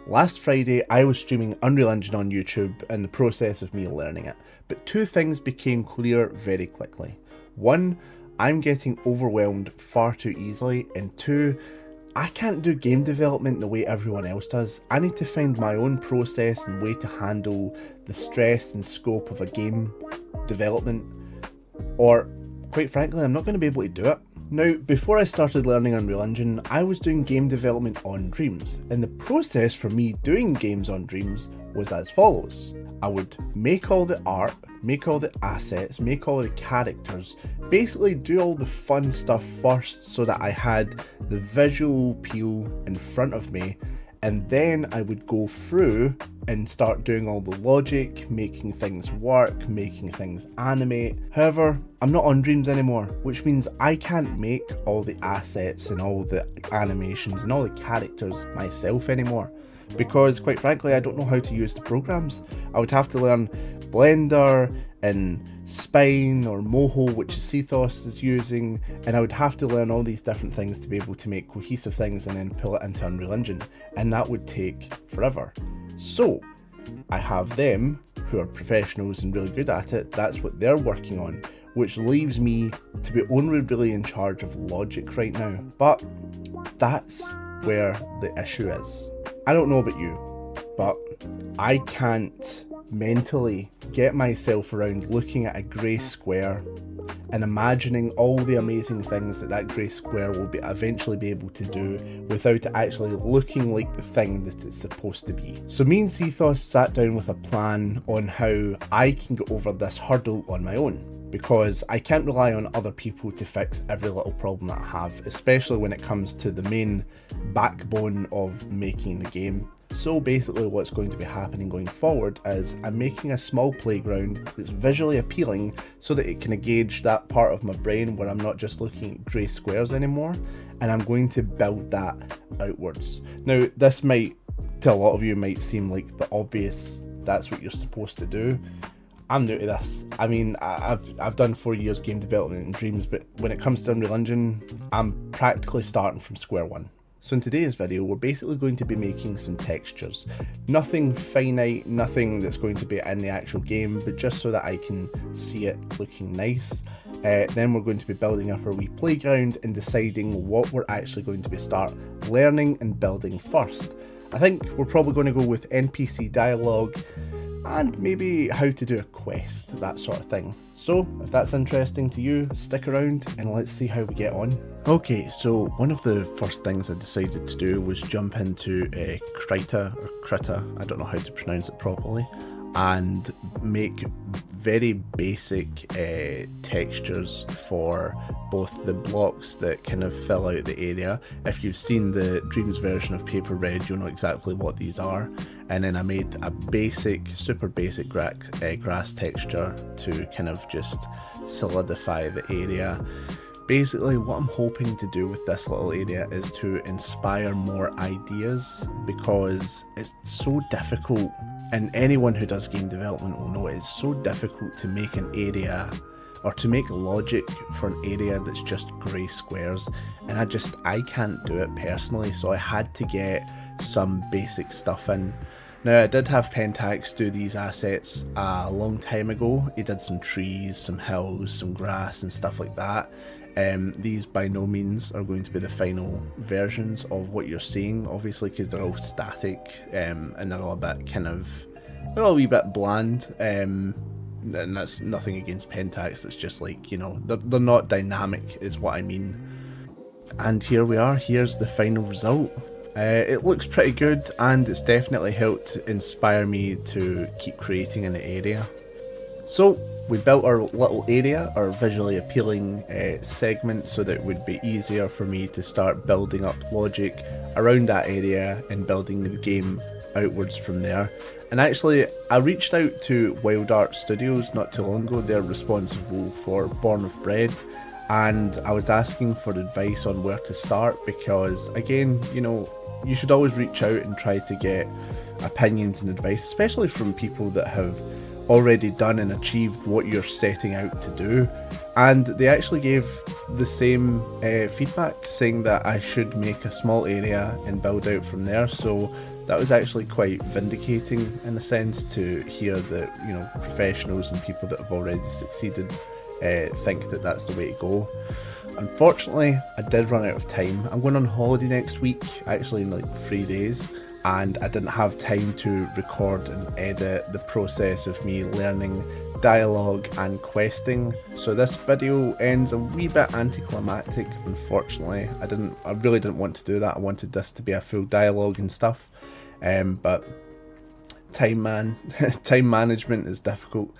Last Friday I was streaming Unreal Engine on YouTube in the process of me learning it, but two things became clear very quickly. One, I'm getting overwhelmed far too easily, and two, I can't do game development the way everyone else does. I need to find my own process and way to handle the stress and scope of a game development, or quite frankly, I'm not going to be able to do it. Now, before I started learning Unreal Engine, I was doing game development on Dreams, and the process for me doing games on Dreams was as follows. I would make all the art, make all the assets, make all the characters, basically do all the fun stuff first so that I had the visual appeal in front of me, and then I would go through and start doing all the logic, making things work, making things animate. However, I'm not on Dreams anymore, which means I can't make all the assets and all the animations and all the characters myself anymore. Because quite frankly, I don't know how to use the programs. I would have to learn Blender and Spine or Moho, which Cethos is using, and I would have to learn all these different things to be able to make cohesive things and then pull it into Unreal Engine, and that would take forever. So I have them who are professionals and really good at it. That's what they're working on, which leaves me to be only really in charge of logic right now. But that's where the issue is. I don't know about you, but I can't mentally get myself around looking at a grey square and imagining all the amazing things that grey square will eventually be able to do without it actually looking like the thing that it's supposed to be. So me and Cethos sat down with a plan on how I can get over this hurdle on my own, because I can't rely on other people to fix every little problem that I have, especially when it comes to the main backbone of making the game. So basically what's going to be happening going forward is I'm making a small playground that's visually appealing so that it can engage that part of my brain where I'm not just looking at grey squares anymore, and I'm going to build that outwards. Now this might, to a lot of you, might seem like the obvious, that's what you're supposed to do. I'm new to this. I mean, I've done 4 years game development in Dreams, but when it comes to Unreal Engine, I'm practically starting from square one. So in today's video, we're basically going to be making some textures. Nothing finite, nothing that's going to be in the actual game, but just so that I can see it looking nice. Then we're going to be building up our wee playground and deciding what we're actually going to be start learning and building first. I think we're probably going to go with NPC dialogue, and maybe how to do a quest, that sort of thing. So if that's interesting to you, stick around and let's see how we get on. Okay, so one of the first things I decided to do was jump into Krita, I don't know how to pronounce it properly, and make very basic textures for both the blocks that kind of fill out the area. If you've seen the Dreams version of Paper Red, you'll know exactly what these are. And then I made a basic, super basic grass texture to kind of just solidify the area. Basically, what I'm hoping to do with this little area is to inspire more ideas, because it's so difficult, and anyone who does game development will know it's so difficult to make an area or to make logic for an area that's just grey squares, and I can't do it personally, so I had to get some basic stuff in. Now, I did have Pentax do these assets a long time ago. He did some trees, some hills, some grass and stuff like that. These by no means are going to be the final versions of what you're seeing, obviously, because they're all static and they're all a bit they're all a wee bit bland. And that's nothing against Pentax, it's just like, you know, they're not dynamic is what I mean. And here we are, here's the final result. It looks pretty good, and it's definitely helped inspire me to keep creating in the area. So we built our little area, our visually appealing segment, so that it would be easier for me to start building up logic around that area and building the game outwards from there. And actually, I reached out to Wild Art Studios not too long ago. They're responsible for Born of Bread, and I was asking for advice on where to start, because again, you know, you should always reach out and try to get opinions and advice, especially from people that have already done and achieved what you're setting out to do. And they actually gave the same feedback, saying that I should make a small area and build out from there. So that was actually quite vindicating in a sense, to hear that, you know, professionals and people that have already succeeded think that that's the way to go. Unfortunately, I did run out of time. I'm going on holiday next week, actually in like 3 days, and I didn't have time to record and edit the process of me learning dialogue and questing. So this video ends a wee bit anticlimactic, unfortunately. I really didn't want to do that. I wanted this to be a full dialogue and stuff. But time management is difficult.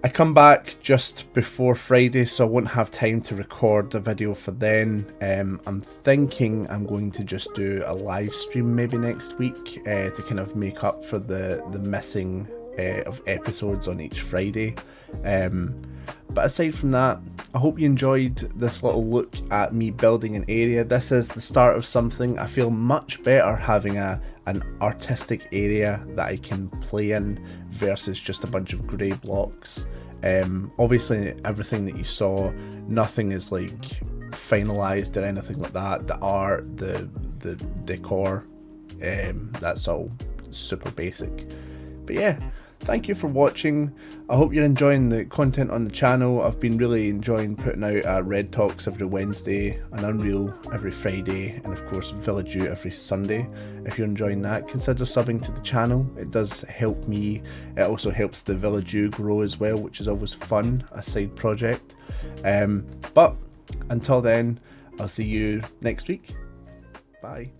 I come back just before Friday, so I won't have time to record a video for then. I'm thinking I'm going to just do a live stream maybe next week to kind of make up for the missing of episodes on each Friday. But aside from that, I hope you enjoyed this little look at me building an area. This is the start of something. I feel much better having an artistic area that I can play in versus just a bunch of grey blocks. Obviously everything that you saw, nothing is like finalised or anything like that. The art, the decor, that's all super basic. But yeah, thank you for watching. I hope you're enjoying the content on the channel. I've been really enjoying putting out Red Talks every Wednesday, and Unreal every Friday, and of course Village U every Sunday. If you're enjoying that, consider subbing to the channel. It does help me. It also helps the Village U grow as well, which is always fun, a side project. But until then, I'll see you next week. Bye.